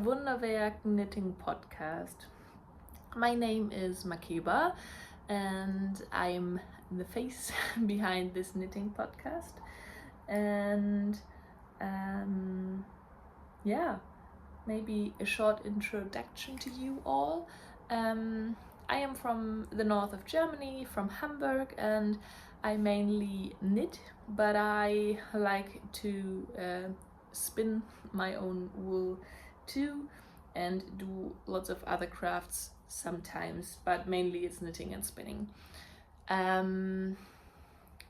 Wunder Werken knitting podcast. My name is Makeba and I'm the face behind this knitting podcast. And maybe a short introduction to you all. I am from the north of Germany, from Hamburg, and I mainly knit, but I like to spin my own wool too and do lots of other crafts sometimes, but mainly it's knitting and spinning.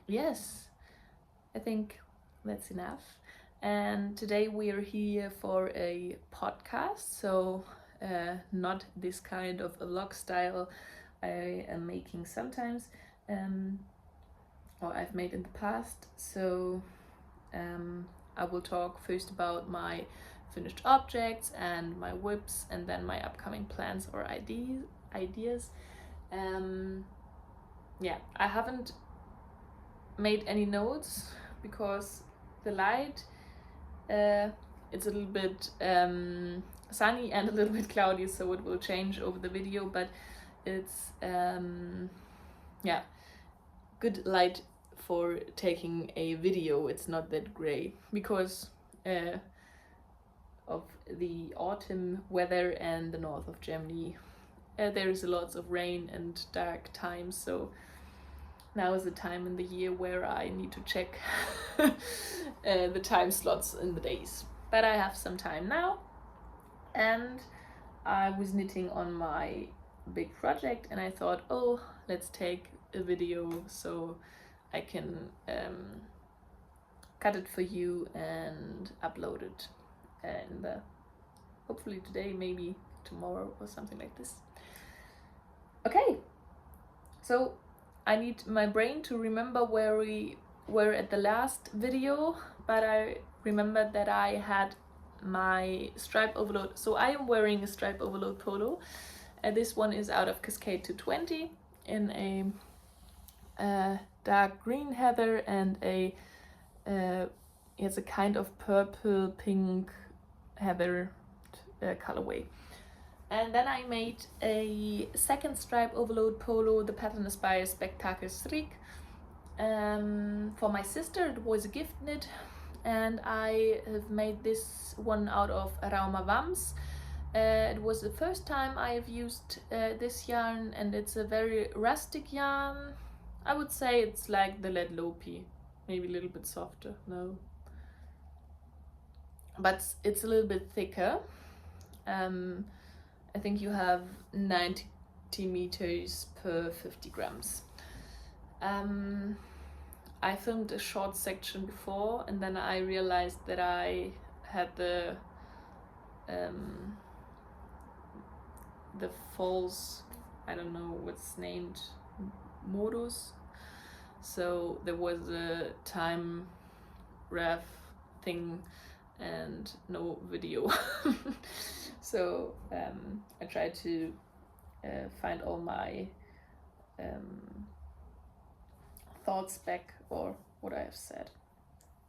Yes, I think that's enough. And today we are here for a podcast, so not this kind of a vlog style I am making sometimes, or I've made in the past. So I will talk first about my finished objects and my whips, and then my upcoming plans or ideas. I haven't made any notes because the light, it's a little bit sunny and a little bit cloudy, so it will change over the video, but it's good light for taking a video. It's not that gray because of the autumn weather and the north of Germany. There is lots of rain and dark times, so now is the time in the year where I need to check the time slots in the days. But I have some time now, and I was knitting on my big project, and I thought, oh, let's take a video so I can cut it for you and upload it in the hopefully today, maybe tomorrow or something like this. Okay, so I need my brain to remember where we were at the last video, but I remembered that I had my stripe overload. So I am wearing a stripe overload polo, and this one is out of Cascade 220 in a dark green heather and it's a kind of purple pink heather colorway. And then I made a second stripe overload polo. The pattern is by Spectacle Strik. For my sister, it was a gift knit, and I have made this one out of Rauma Wams. It was the first time I have used this yarn, and it's a very rustic yarn. I would say it's like the Lead Lopi, maybe a little bit softer, no. But it's a little bit thicker. I think you have 90 meters per 50 grams. I filmed a short section before, and then I realized that I had the false, I don't know what's named, modus. So there was a time ref thing and no video. So I tried to find all my thoughts back, or what I have said.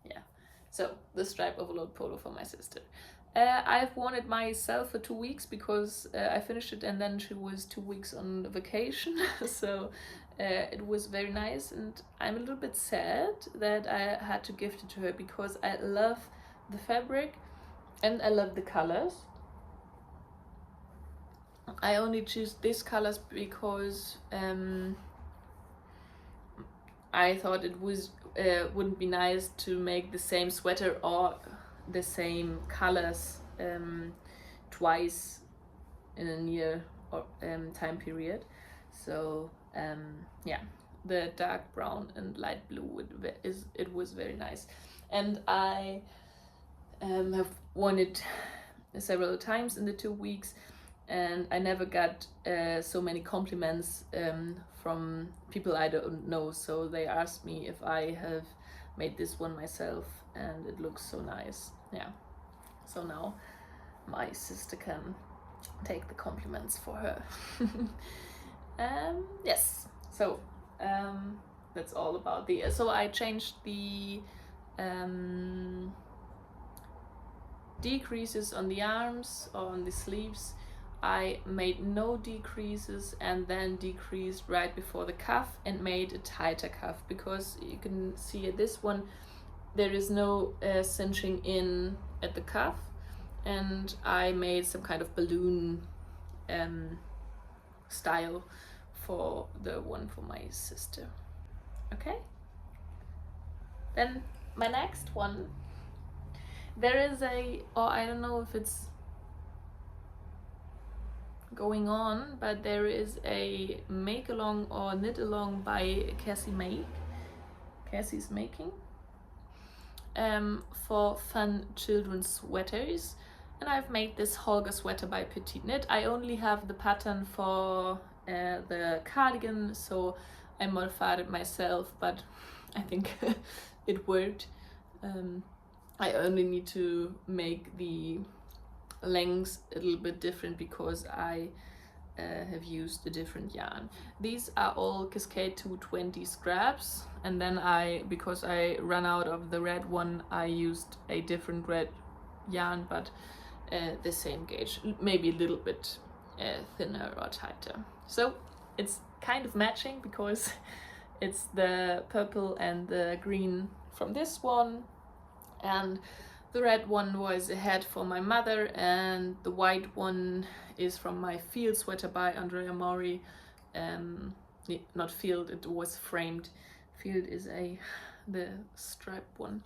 Yeah, so the stripe overload polo for my sister. I've worn it myself for 2 weeks because I finished it and then she was 2 weeks on vacation. So it was very nice, and I'm a little bit sad that I had to gift it to her because I love the fabric and I love the colors. I only choose these colors because I thought it was wouldn't be nice to make the same sweater or the same colors twice in a near time period. So yeah, the dark brown and light blue it was very nice, and I have worn it several times in the 2 weeks, and I never got so many compliments from people I don't know. So they asked me if I have made this one myself, and it looks so nice. Yeah. So now my sister can take the compliments for her. Yes. So that's all about the. So I changed the decreases on the arms or on the sleeves. I made no decreases and then decreased right before the cuff and made a tighter cuff, because you can see at this one there is no cinching in at the cuff, and I made some kind of balloon style for the one for my sister. Okay, then my next one, there is a, or I don't know if it's going on, but there is a make along or knit along by Cassie's Making for fun children's sweaters, and I've made this Holger sweater by Petite Knit. I only have the pattern for the cardigan, so I modified it myself, but I think it worked. I only need to make the lengths a little bit different because I have used a different yarn. These are all Cascade 220 scraps, and then because I ran out of the red one, I used a different red yarn, but the same gauge, maybe a little bit thinner or tighter. So it's kind of matching because it's the purple and the green from this one, and the red one was a hat for my mother, and the white one is from my field sweater by Andrea Mori. Not field, it was framed. Field is the strap one.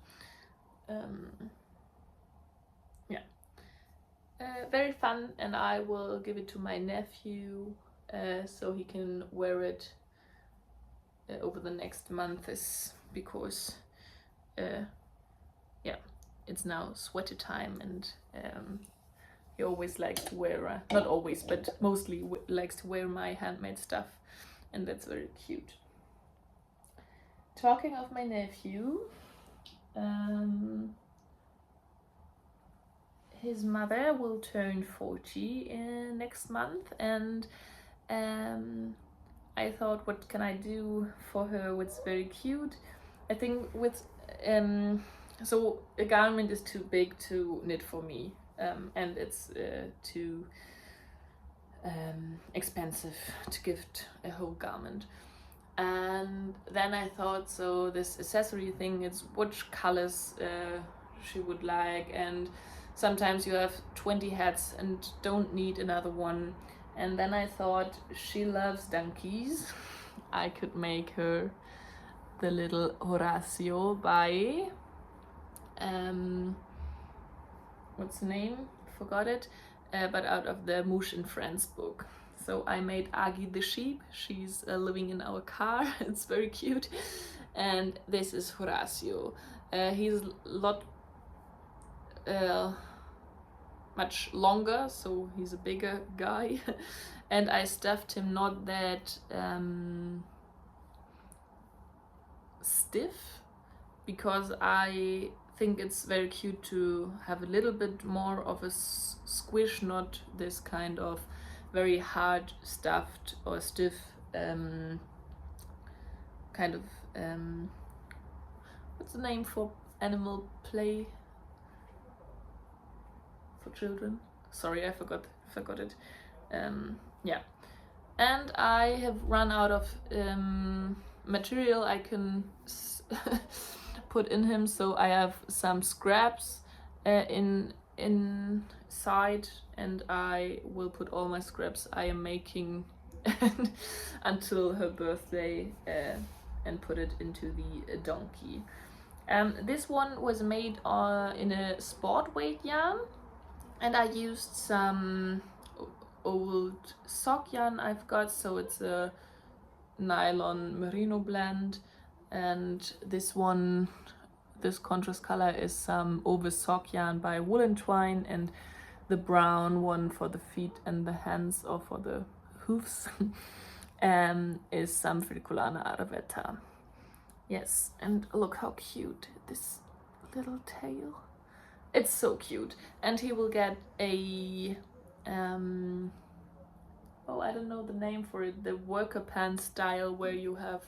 Yeah, very fun, and I will give it to my nephew so he can wear it over the next months, because yeah, it's now sweater time, and he always likes to wear, not always, but mostly likes to wear my handmade stuff, and that's very cute. Talking of my nephew, his mother will turn 40 next month, and I thought, what can I do for her what's very cute? I think with so a garment is too big to knit for me, and it's too expensive to gift a whole garment. And then I thought, so this accessory thing, it's which colors she would like, and sometimes you have 20 hats and don't need another one. And then I thought, she loves donkeys. I could make her the little Horatio by what's the name? Forgot it. But out of the Moosh and Friends book. So I made Agi the sheep. She's living in our car. It's very cute. And this is Horatio. He's a lot much longer, so he's a bigger guy. And I stuffed him not that stiff, because I think it's very cute to have a little bit more of a squish, not this kind of very hard stuffed or stiff kind of what's the name for animal play? for children. Sorry, I forgot it. Yeah, and I have run out of material I can put in him, so I have some scraps inside, and I will put all my scraps I am making until her birthday and put it into the donkey. This one was made in a sport weight yarn, and I used some old sock yarn I've got, so it's a nylon merino blend, and this contrast color is some over sock yarn by Woolen Twine, and the brown one for the feet and the hands, or for the hoofs, is some Friculana Arvetta. Yes, and look how cute this little tail. It's so cute. And he will get a oh, I don't know the name for it, the worker pants style, where you have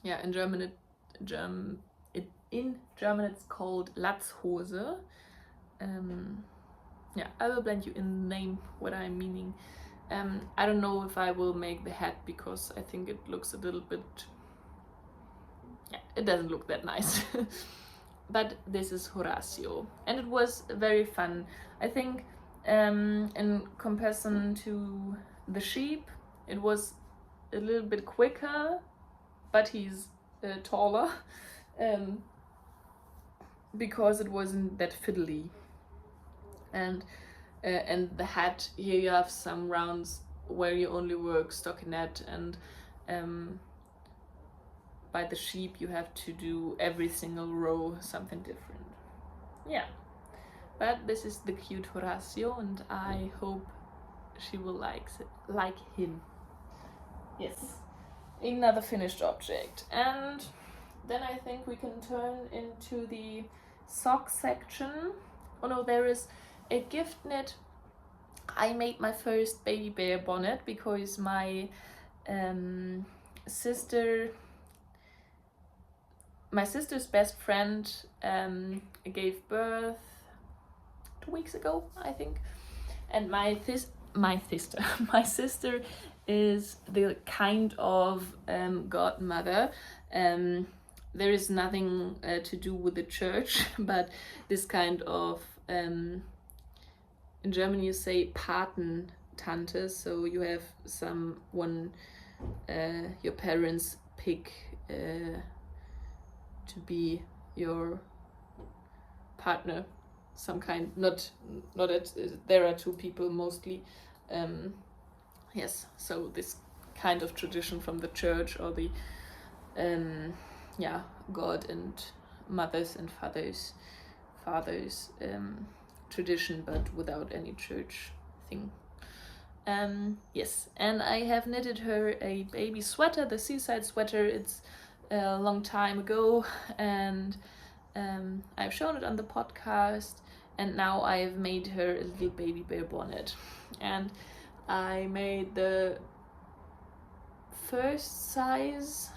yeah, in German it's called Latzhose. Yeah, I will blend you in the name what I'm meaning. I don't know if I will make the hat, because I think it looks a little bit, yeah, it doesn't look that nice. But this is Horacio, and it was very fun. I think in comparison to the sheep, it was a little bit quicker, but he's taller, because it wasn't that fiddly. And the hat, here you have some rounds where you only work stockinette, and by the sheep you have to do every single row something different. Yeah, but this is the cute Horacio, and I hope she will like him. Yes, another finished object. And then I think we can turn into the sock section. Oh no, there is a gift knit. I made my first baby bear bonnet because my sister's best friend gave birth 2 weeks ago, I think, and my sister is the kind of godmother. There is nothing to do with the church, but this kind of in German you say Patentante, so you have someone your parents pick to be your partner, some kind, not that there are two people mostly. Yes, so this kind of tradition from the church, or the yeah, God and mothers and fathers tradition, but without any church thing. Yes, and I have knitted her a baby sweater, the seaside sweater. It's a long time ago, and I've shown it on the podcast, and now I've made her a little baby bear bonnet. And I made the first size.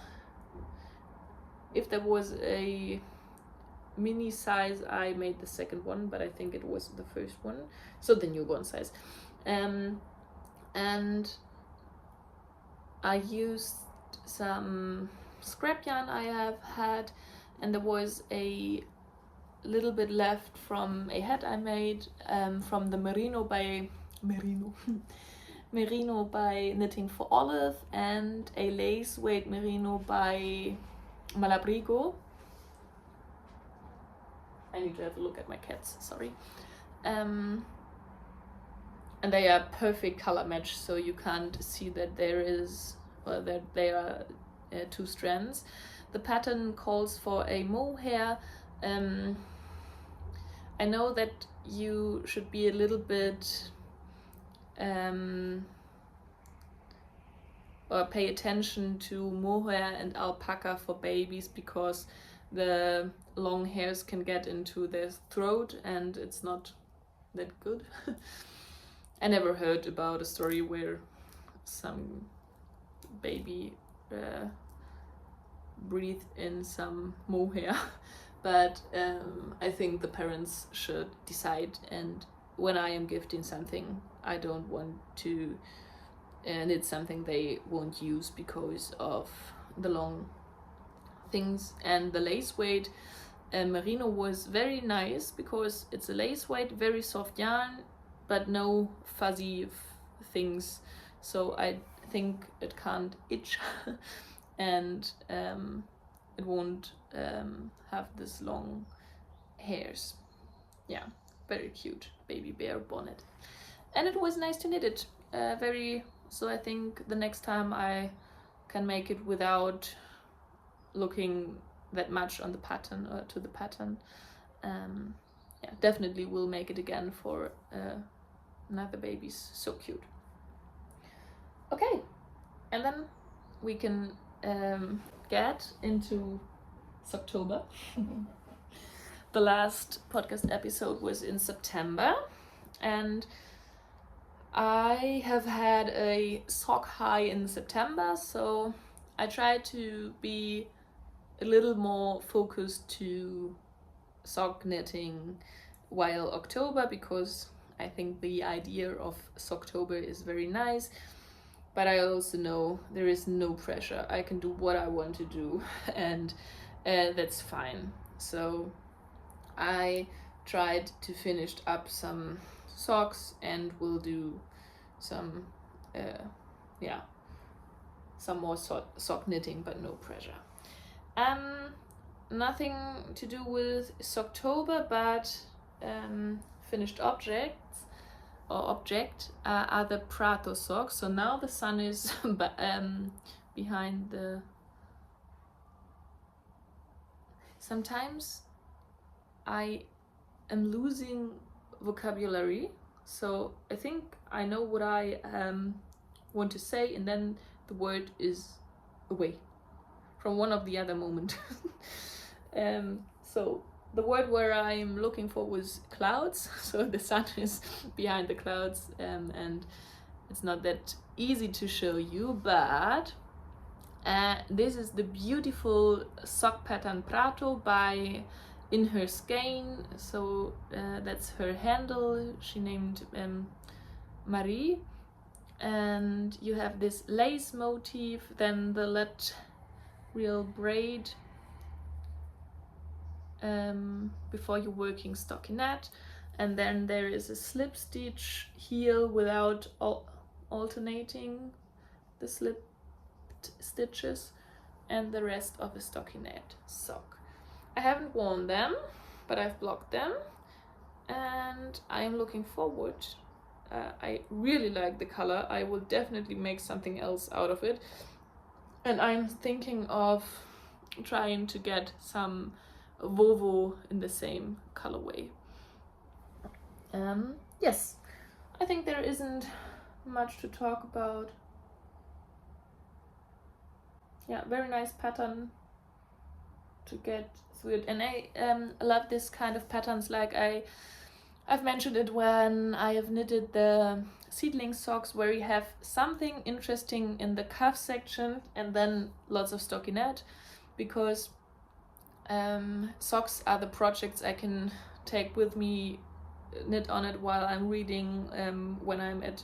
If there was a mini size, I made the second one, but I think it was the first one, so the newborn size. And I used some scrap yarn I have had, and there was a little bit left from a hat I made from the merino by Knitting for Olive, and a lace weight merino by Malabrigo. I need to have a look at my cats, sorry. And they are perfect color match, so you can't see that there is, or that they are two strands. The pattern calls for a mohair. I know that you should be a little bit or pay attention to mohair and alpaca for babies, because the long hairs can get into their throat and it's not that good. I never heard about a story where some baby breathed in some mohair, but I think the parents should decide, and when I am gifting something, I don't want to knit something they won't use because of the long things. And the lace weight merino was very nice because it's a lace weight, very soft yarn, but no fuzzy things, so I think it can't itch and it won't have this long hairs. Yeah, very cute baby bear bonnet, and it was nice to knit it. So I think the next time I can make it without looking that much on the pattern or to the pattern. Yeah, definitely will make it again for another babies. So cute. Okay, and then we can get into October. The last podcast episode was in September, and I have had a sock high in September, so I try to be a little more focused to sock knitting while October, because I think the idea of Socktober is very nice, but I also know there is no pressure. I can do what I want to do, and that's fine. So I tried to finish up some socks and will do some some more sock knitting, but no pressure. Nothing to do with Socktober, but finished object are the Prato socks. So now the sun is behind the... Sometimes I am losing vocabulary, so I think I know what I want to say, and then the word is away from one of the other moment. So the word where I'm looking for was clouds. So the sun is behind the clouds, and it's not that easy to show you, but this is the beautiful sock pattern Prato by In Her Skein. So that's her handle. She named Marie, and you have this lace motif, then the real braid before you're working stockinette, and then there is a slip stitch heel without alternating the slip stitches, and the rest of a stockinette sock. I haven't worn them, but I've blocked them, and I'm looking forward. I really like the color. I will definitely make something else out of it, and I'm thinking of trying to get some Vovo in the same colorway. Yes, I think there isn't much to talk about. Yeah, very nice pattern to get through it, and I love this kind of patterns. Like I've mentioned it when I have knitted the seedling socks, where you have something interesting in the cuff section and then lots of stockinette, because socks are the projects I can take with me, knit on it while I'm reading, when I'm at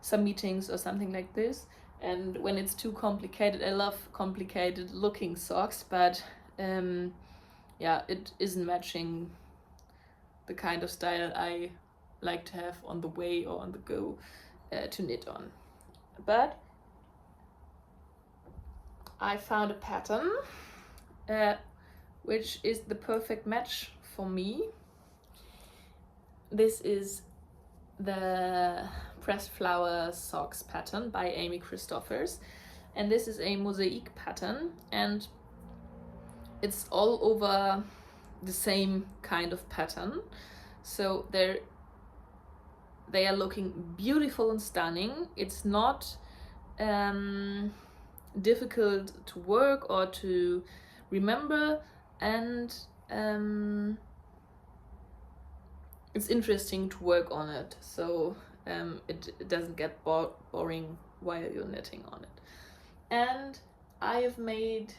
some meetings or something like this. And when it's too complicated, I love complicated looking socks, but yeah, it isn't matching the kind of style I like to have on the way or on the go to knit on. But I found a pattern which is the perfect match for me. This is the Pressed Flower Socks pattern by Amy Christophers, and this is a mosaic pattern, and it's all over the same kind of pattern. So they are looking beautiful and stunning. It's not difficult to work or to remember, and it's interesting to work on it, so it doesn't get boring while you're knitting on it. And I have made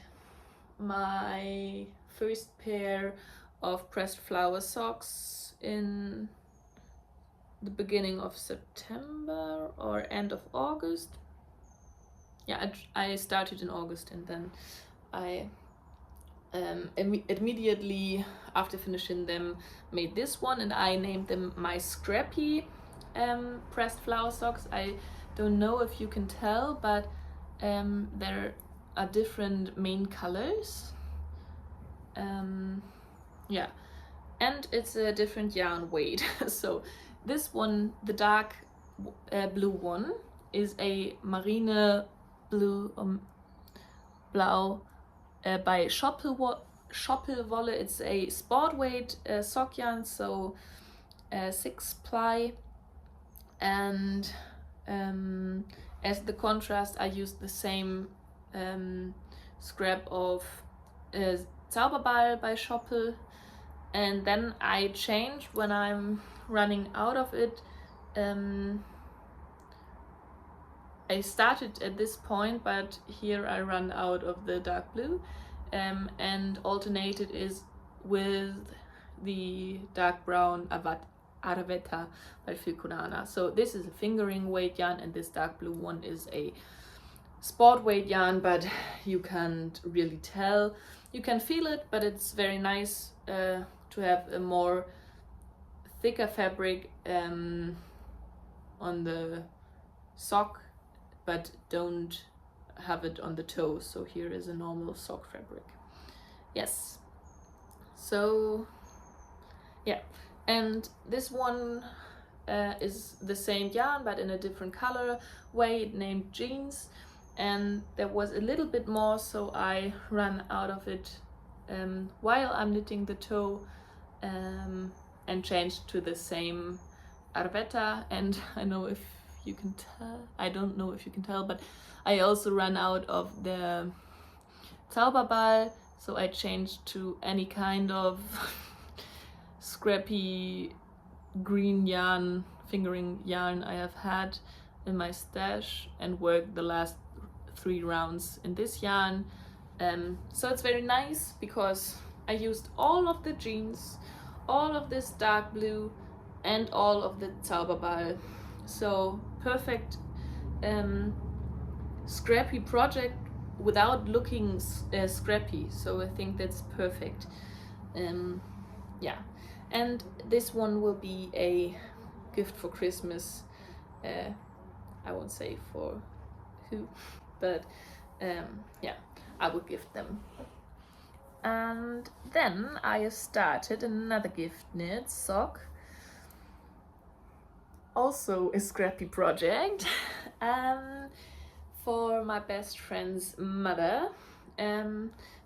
my first pair of pressed flower socks in the beginning of September or end of August. Yeah, I started in August, and then I immediately after finishing them made this one, and I named them my scrappy pressed flower socks. I don't know if you can tell, but there are different main colors. Yeah, and it's a different yarn weight. So this one, the dark blue one, is a marine blue blau by Schoppelwolle. It's a sport weight sock yarn, so 6 ply, and as the contrast I used the same scrap of Zauberball by Schoppel, and then I change when I'm running out of it. I started at this point, but here I run out of the dark blue, and alternated is with the dark brown Arvetta by Filconana. So this is a fingering weight yarn, and this dark blue one is a sport weight yarn, but you can't really tell. You can feel it, but it's very nice to have a more thicker fabric on the sock, but don't have it on the toes. So here is a normal sock fabric. Yes, so yeah, and this one is the same yarn but in a different color way, named Jeans, and there was a little bit more, so I ran out of it while I'm knitting the toe, and changed to the same Arvetta. And I know if you can tell, I don't know if you can tell, but I also ran out of the Zauberball, so I changed to any kind of scrappy green yarn, fingering yarn I have had in my stash, and worked the last 3 rounds in this yarn. So it's very nice because I used all of the jeans, all of this dark blue, and all of the Zauberball. So perfect scrappy project without looking scrappy. So I think that's perfect. Yeah, and this one will be a gift for Christmas. I won't say for who, but yeah, I will gift them. And then I started another gift knit sock, also a scrappy project, for my best friend's mother.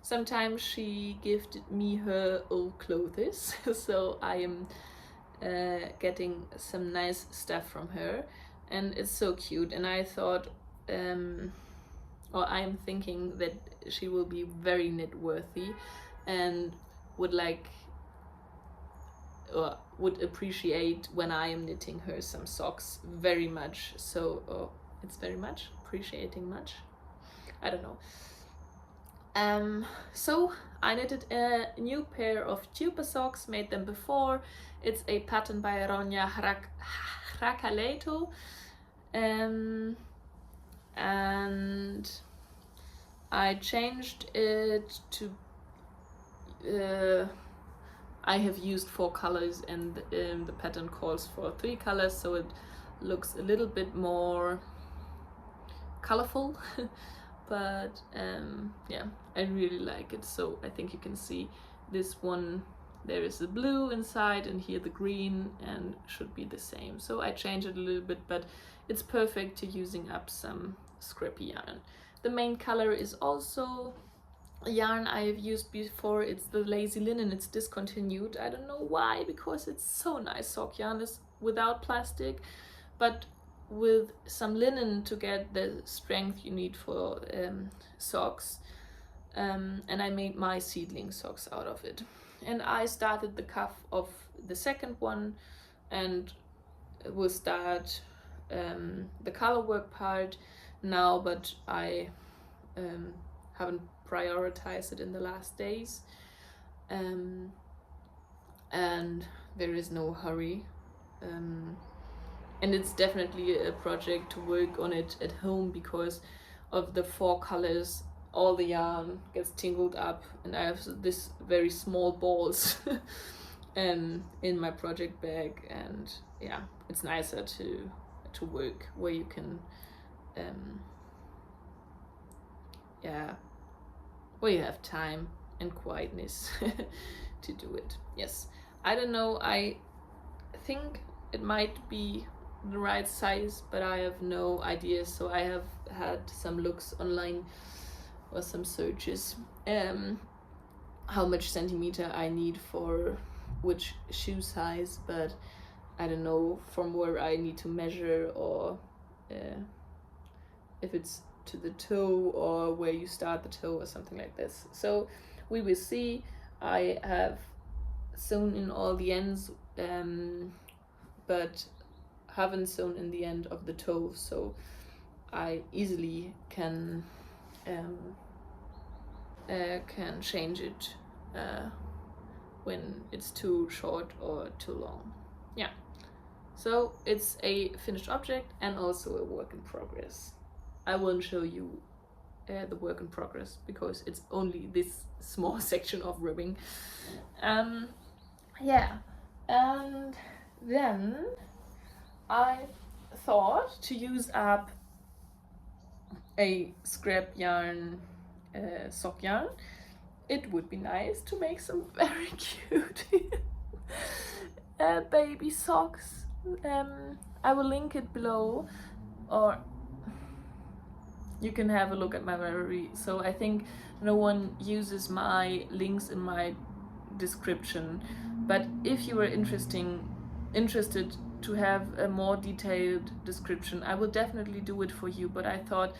Sometimes she gifted me her old clothes, so I am getting some nice stuff from her, and it's so cute. And I thought, or I'm thinking that she will be very knit worthy and would like, or would appreciate when I am knitting her some socks very much. So it's very much appreciating much, I don't know. So I knitted a new pair of tuber socks, made them before. It's a pattern by Ronja Hracaleto, and I changed it to I have used 4 colors, and the pattern calls for 3 colors, so it looks a little bit more colorful. But yeah, I really like it. So I think you can see this one, there is the blue inside, and here the green, and should be the same. So I changed it a little bit, but it's perfect to using up some scrappy yarn. The main color is also a yarn I have used before. It's the Lazy Linen. It's discontinued. I don't know why, because it's so nice sock yarn. It's without plastic, but with some linen to get the strength you need for socks. And I made my seedling socks out of it. And I started the cuff of the second one, and will start the color work part now, but I haven't prioritized it in the last days. and there is no hurry. And it's definitely a project to work on it at home because of the 4 colors. All the yarn gets tingled up, and I have this very small balls in my project bag, and yeah, it's nicer to work where you can where you have time and quietness to do it. Yes, I don't know, I think it might be the right size, but I have no idea. So I have had some looks online or some searches how much centimeter I need for which shoe size, but I don't know from where I need to measure, or if it's to the toe or where you start the toe or something like this. So we will see. I have sewn in all the ends, but haven't sewn in the end of the toe, so I easily can change it when it's too short or too long. Yeah, so it's a finished object and also a work in progress. I won't show you the work in progress because it's only this small section of ribbing. Yeah, and then I thought to use up a scrap yarn, sock yarn. It would be nice to make some very cute baby socks. I will link it below, or you can have a look at my Ravelry. So I think no one uses my links in my description, but if you are interested to have a more detailed description, I will definitely do it for you. But I thought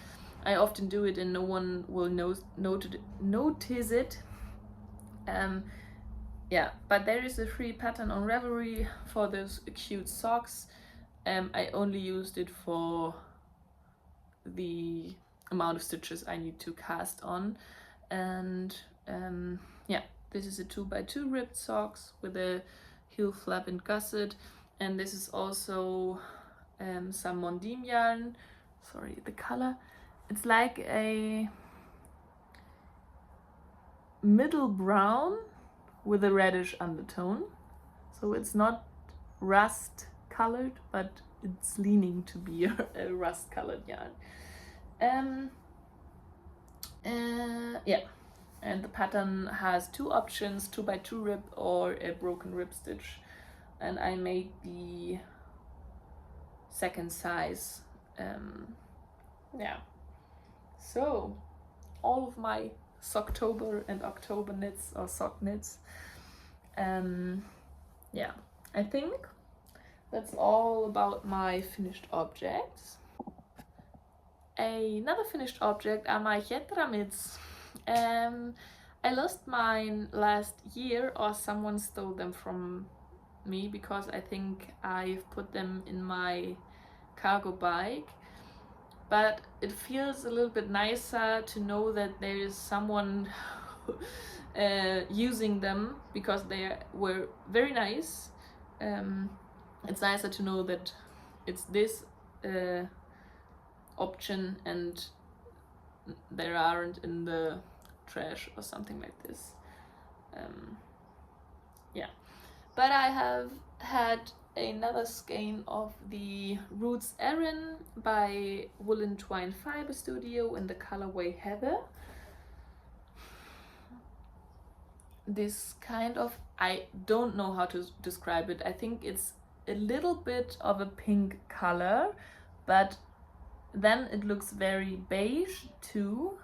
I often do it and no one will notice it. Yeah, but there is a free pattern on Ravelry for those cute socks. I only used it for the amount of stitches I need to cast on, and yeah, this is a 2x2 ribbed socks with a heel flap and gusset, and this is also some Mondim yarn. Sorry, the color, it's like a middle brown with a reddish undertone, so it's not rust colored, but it's leaning to be a rust colored yarn. Yeah, and the pattern has 2 options, 2x2 rib or a broken rib stitch, and I made the second size. Yeah, so all of my Socktober and October knits or sock knits. Yeah, I think that's all about my finished objects. Another finished object are my Jetra mitts. I lost mine last year, or someone stole them from me, because I think I've put them in my cargo bike. But it feels a little bit nicer to know that there is someone using them, because they were very nice. It's nicer to know that it's this option and there aren't in the trash or something like this. Yeah, but I have had another skein of the Roots Erin by Woolen Twine Fiber Studio in the colorway Heather. This kind of, I don't know how to describe it. I think it's a little bit of a pink color, but then it looks very beige too,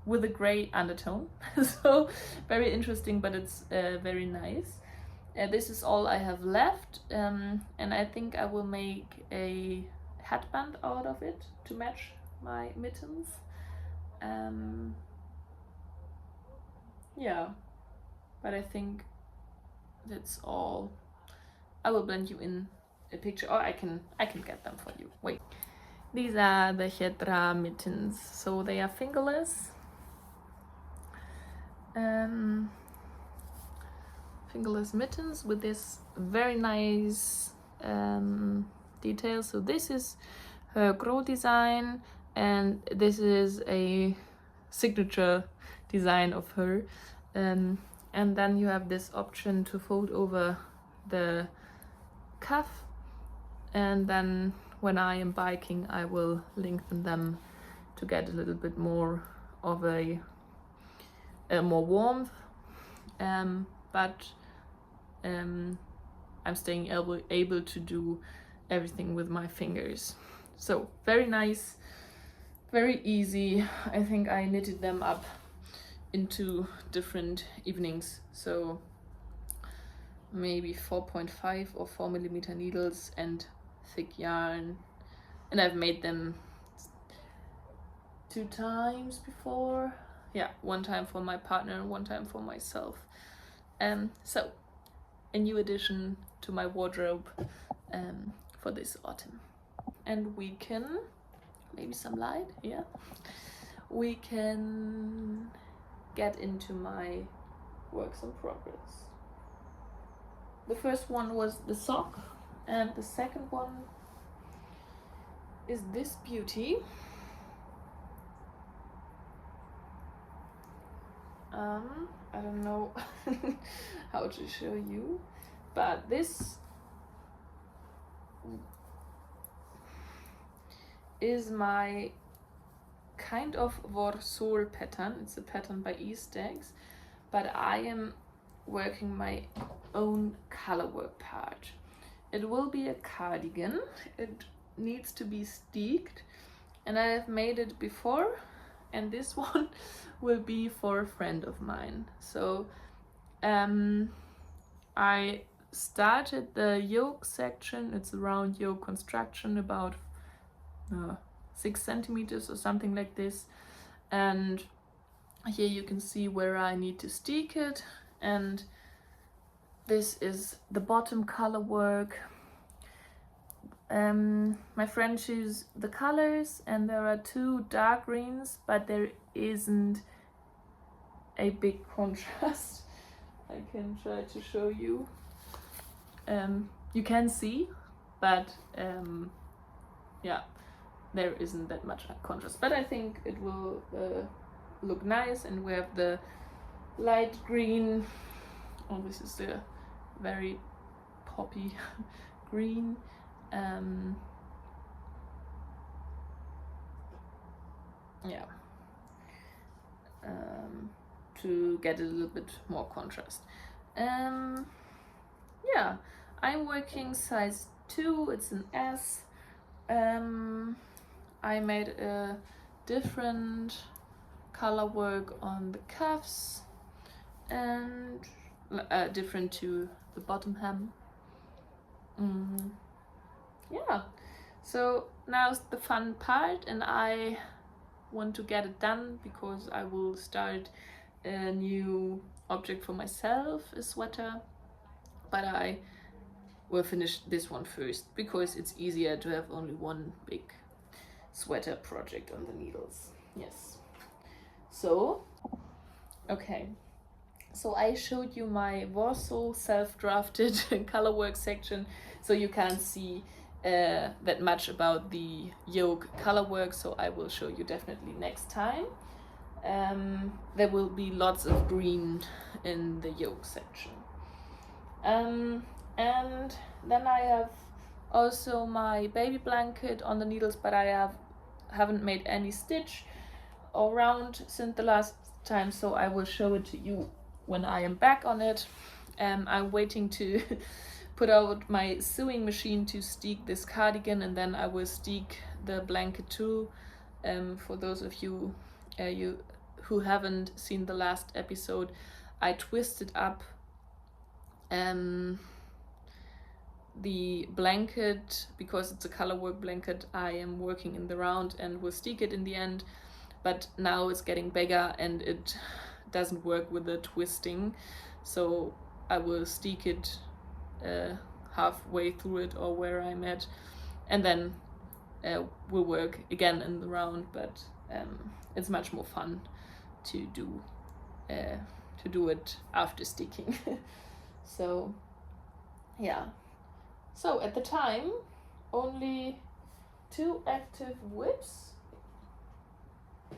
with a gray undertone. So very interesting, but it's very nice. This is all I have left, and I think I will make a headband out of it to match my mittens. Yeah, but I think that's all. I will blend you in a picture, or I can get them for you. Wait, these are the Jetra mittens, so they are fingerless. fingerless mittens with this very nice detail. So this is her grow design, and this is a signature design of her. And then you have this option to fold over the cuff, and then when I am biking I will lengthen them to get a little bit more of a more warmth, but I'm staying able to do everything with my fingers. So very nice, very easy. I think I knitted them up into different evenings, so maybe 4.5 or 4mm needles and thick yarn, and I've made them 2 times before. Yeah, 1 time for my partner and 1 time for myself. So a new addition to my wardrobe for this autumn. And we can, maybe some light, yeah, we can get into my works in progress. The first one was the sock, and the second one is this beauty. I don't know how to show you, but this is my kind of Warsaw pattern. It's a pattern by Eastex, but I am working my own color work part. It will be a cardigan. It needs to be steeked, and I have made it before, and this one will be for a friend of mine. So I started the yoke section. It's a round yoke construction, about 6 centimeters or something like this, and here you can see where I need to steek it, and this is the bottom color work. My friend chose the colors, and there are 2 dark greens, but there isn't a big contrast. I can try to show you. You can see, but yeah, there isn't that much contrast, but I think it will look nice. And we have the light green. Oh, this is the very poppy green. Yeah, to get a little bit more contrast. Yeah, I'm working size 2, it's an S. I made a different color work on the cuffs and different to the bottom hem. Yeah, so now's the fun part, and I want to get it done because I will start a new object for myself, a sweater, but I will finish this one first because it's easier to have only one big sweater project on the needles. Yes, so okay, so I showed you my Warsaw self-drafted color work section, so you can't see that much about the yoke color work, so I will show you definitely next time. There will be lots of green in the yoke section. And then I have also my baby blanket on the needles, but I haven't made any stitch around since the last time, so I will show it to you when I am back on it. I'm waiting to put out my sewing machine to steek this cardigan, and then I will steek the blanket too. For those of you who haven't seen the last episode, I twisted up the blanket because it's a color work blanket. I am working in the round and will steek it in the end, but now it's getting bigger and it doesn't work with the twisting, so I will steek it halfway through it or where I'm at, and then we'll work again in the round. But it's much more fun to do to do it after sticking. So yeah, so at the time only 2 active whips.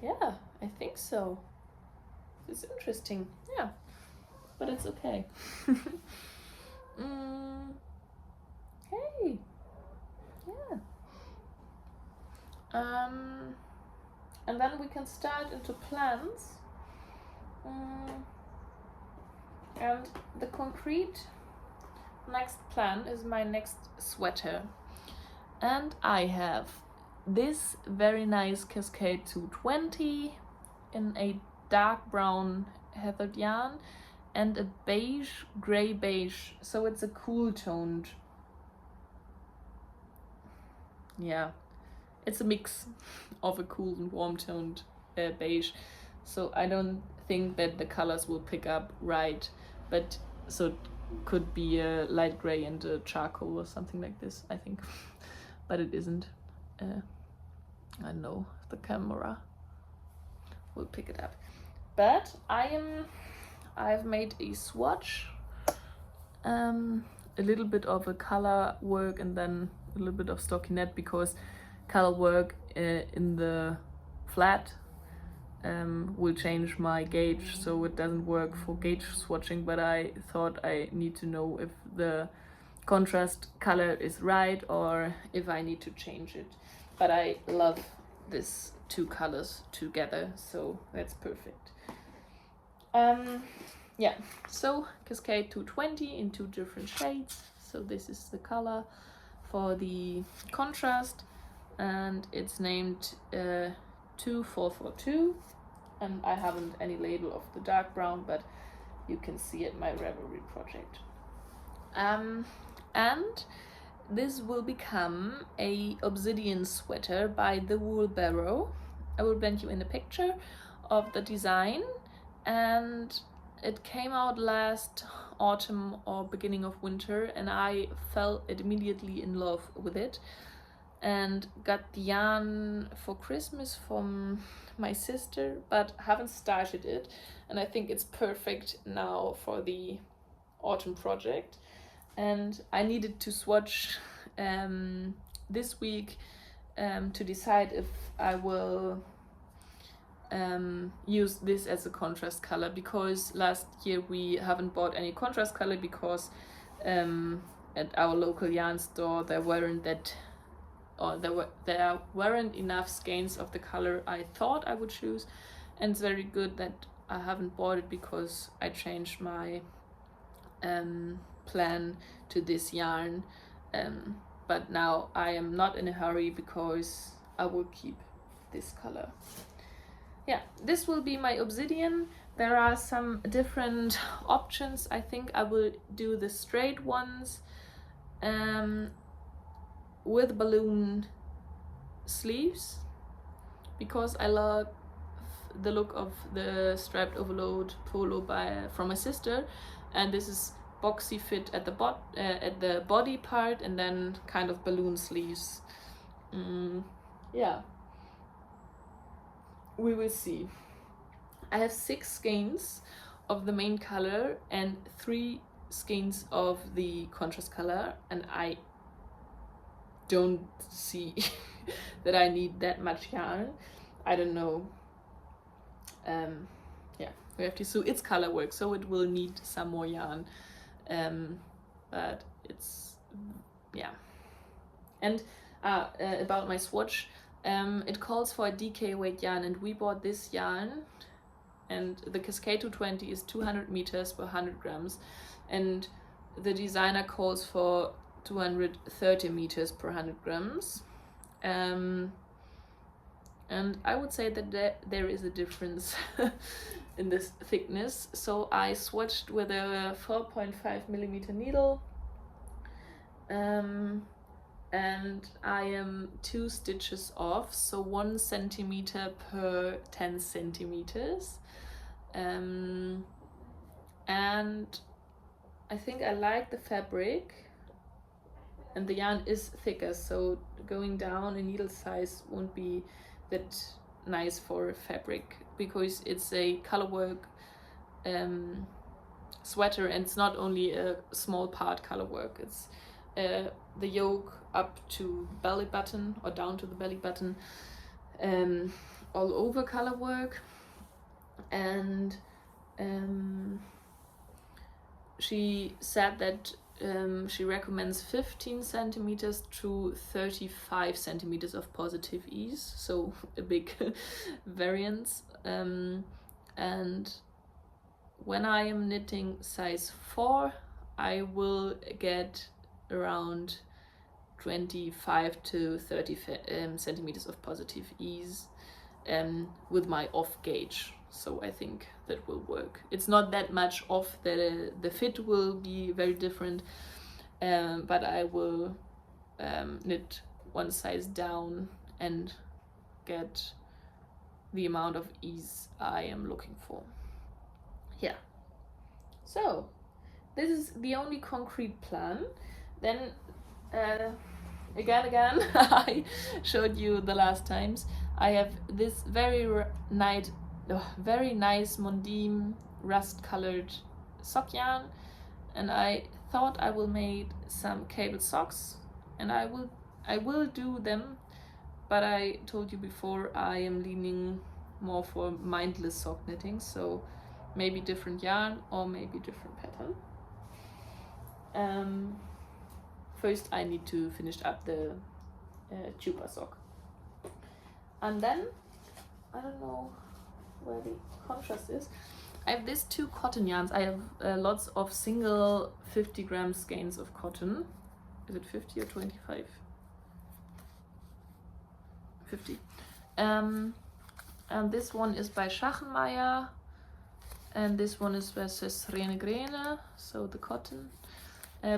Yeah, I think so. It's interesting. Yeah, but it's okay. Hey, yeah. And then we can start into plans. And the concrete next plan is my next sweater. And I have this very nice Cascade 220 in a dark brown heathered yarn and a gray beige, so it's a cool toned. Yeah, it's a mix of a cool and warm toned beige, so I don't think that the colors will pick up right, but so it could be a light gray and a charcoal or something like this, I think. But it isn't. I know the camera will pick it up. But I've made a swatch, a little bit of a color work and then a little bit of stockinette, because color work in the flat will change my gauge, so it doesn't work for gauge swatching, but I thought I need to know if the contrast color is right or if I need to change it. But I love this 2 colors together, so that's perfect. Yeah, so Cascade 220 in 2 different shades. So this is the color for the contrast, and it's named 2442, and I haven't any label of the dark brown, but you can see it my Ravelry project. And this will become a obsidian sweater by the Wool Barrow. I will blend you in a picture of the design, and it came out last autumn or beginning of winter, and I fell immediately in love with it and got the yarn for Christmas from my sister, but haven't started it, and I think it's perfect now for the autumn project. And I needed to swatch this week to decide if I will use this as a contrast color, because last year we haven't bought any contrast color because at our local yarn store there weren't enough skeins of the color I thought I would choose, and it's very good that I haven't bought it because I changed my plan to this yarn, but now I am not in a hurry because I will keep this color. Yeah, this will be my obsidian. There are some different options. I think I will do the straight ones with balloon sleeves, because I love the look of the strapped overload polo from my sister, and this is boxy fit at the body part and then kind of balloon sleeves. Yeah, we will see. I have 6 skeins of the main color and 3 skeins of the contrast color, and I don't see that I need that much yarn. I don't know. Yeah, we have to sew its color work, so it will need some more yarn. But it's, yeah. And about my swatch, it calls for a DK weight yarn, and we bought this yarn, and the Cascade 220 is 200 meters per 100 grams, and the designer calls for 230 meters per 100 grams. And I would say that there is a difference in this thickness. So I swatched with a 4.5 millimeter needle, and I am 2 stitches off, so 1 centimeter per 10 centimeters. And I think I like the fabric, and the yarn is thicker, so going down in needle size won't be that nice for fabric, because it's a color work sweater, and it's not only a small part color work, it's the yoke up to belly button or down to the belly button, all over color work. And she said that she recommends 15 centimeters to 35 centimeters of positive ease, so a big variance. And when I am knitting size 4, I will get around 25 to 30 centimeters of positive ease with my off gauge. So I think that will work. It's not that much off, the fit will be very different, but I will knit one size down and get the amount of ease I am looking for. Yeah, so this is the only concrete plan. Then again I showed you the last times, I have this very nice Mondim rust colored sock yarn, and I thought I will make some cable socks, and I will do them, but I told you before I am leaning more for mindless sock knitting, so maybe different yarn or maybe different pattern. First I need to finish up the chupa sock, and then I don't know where the contrast is. I have these 2 cotton yarns. I have lots of single 50 gram skeins of cotton. Is it 50 or 25? 50. And this one is by Schachenmeier, and this one is by Rene Grene, so the cotton.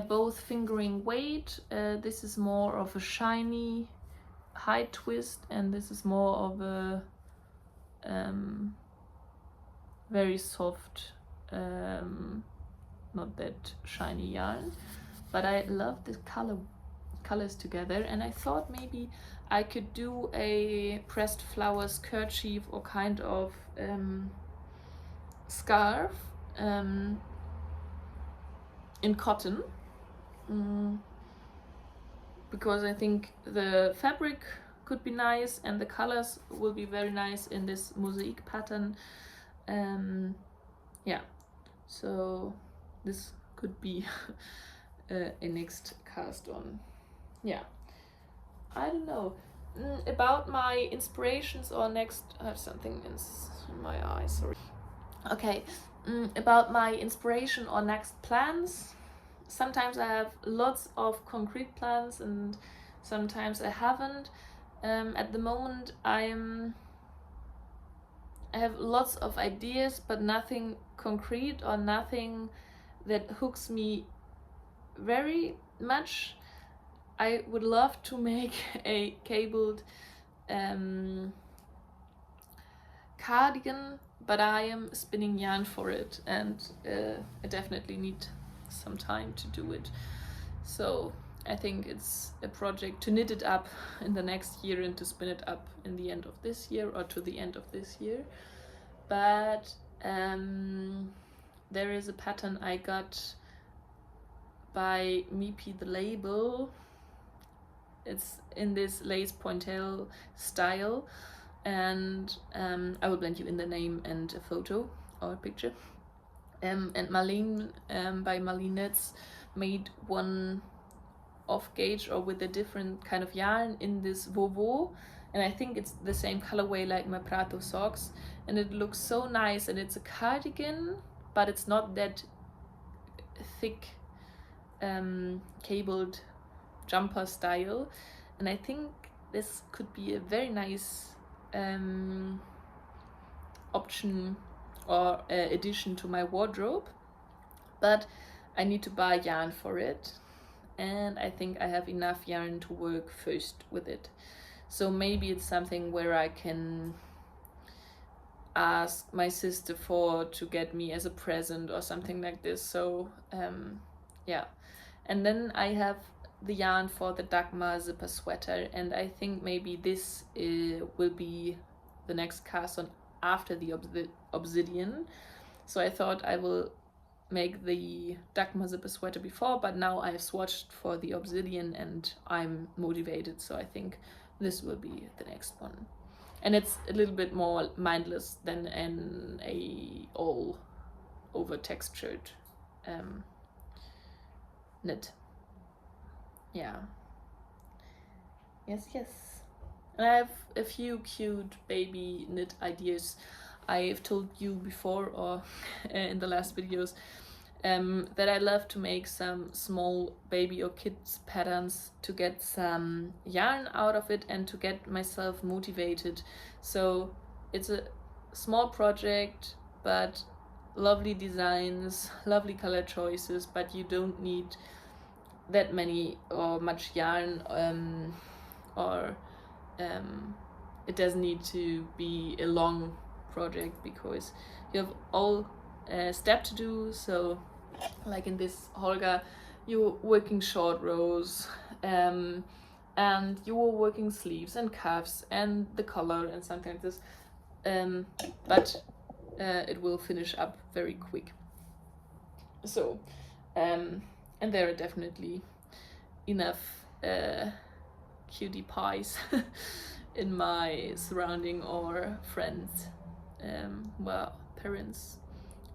Both fingering weight. This is more of a shiny high twist, and this is more of a very soft, not that shiny yarn, but I love the colors together, and I thought maybe I could do a pressed flowers kerchief or kind of scarf in cotton, because I think the fabric could be nice and the colors will be very nice in this mosaic pattern. Yeah, so this could be a next cast on. Yeah, I don't know about my inspirations or next. I have something in my eye, sorry. Okay, about my inspiration or next plans. Sometimes I have lots of concrete plans and sometimes I haven't. At the moment I have lots of ideas, but nothing concrete or nothing that hooks me very much. I would love to make a cabled cardigan, but I am spinning yarn for it, and I definitely need some time to do it. So I think it's a project to knit it up in the next year and to spin it up in the end of this year or to the end of this year. But there is a pattern I got by Mipi the Label. It's in this lace pointelle style, and I will blend you in the name and a photo or a picture. And Marlene by Marlene Knits made one off gauge or with a different kind of yarn in this Vovo, and I think it's the same colorway like my Prato socks, and it looks so nice, and it's a cardigan, but it's not that thick cabled jumper style, and I think this could be a very nice option or addition to my wardrobe, but I need to buy yarn for it, and I think I have enough yarn to work first with it. So maybe it's something where I can ask my sister to get me as a present or something like this. So yeah, and then I have the yarn for the Dagmar zipper sweater, and I think maybe this will be the next cast on after the obsidian. So I thought I will make the Dagmar zipper sweater before, but now I've swatched for the obsidian and I'm motivated, so I think this will be the next one. And it's a little bit more mindless than a all over textured knit. Yeah. Yes. And I have a few cute baby knit ideas. I've told you before, or in the last videos, that I love to make some small baby or kids patterns to get some yarn out of it and to get myself motivated. So it's a small project, but lovely designs, lovely color choices, but you don't need that many or much yarn, or it doesn't need to be a long project because you have all step to do. So like in this Holga, you're working short rows, and you were working sleeves and cuffs and the collar and something like this, but it will finish up very quick. So and there are definitely enough cutie pies in my surrounding or friends, well, parents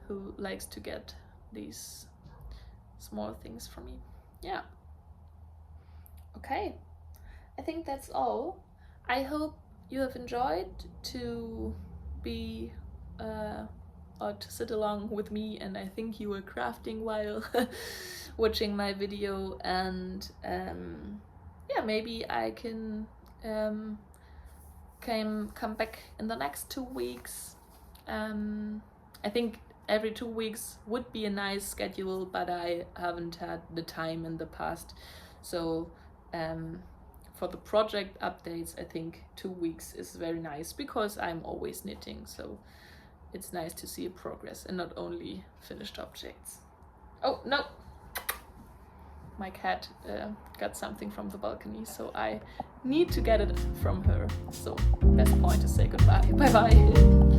who likes to get these small things from me. Yeah. Okay, I think that's all. I hope you have enjoyed to be or to sit along with me, and I think you were crafting while watching my video, and yeah, maybe I can come back in the next 2 weeks. I think every 2 weeks would be a nice schedule, but I haven't had the time in the past. So for the project updates, I think 2 weeks is very nice because I'm always knitting, so it's nice to see a progress and not only finished objects. Oh no! My cat got something from the balcony, so I need to get it from her. So best point to say goodbye. Bye bye.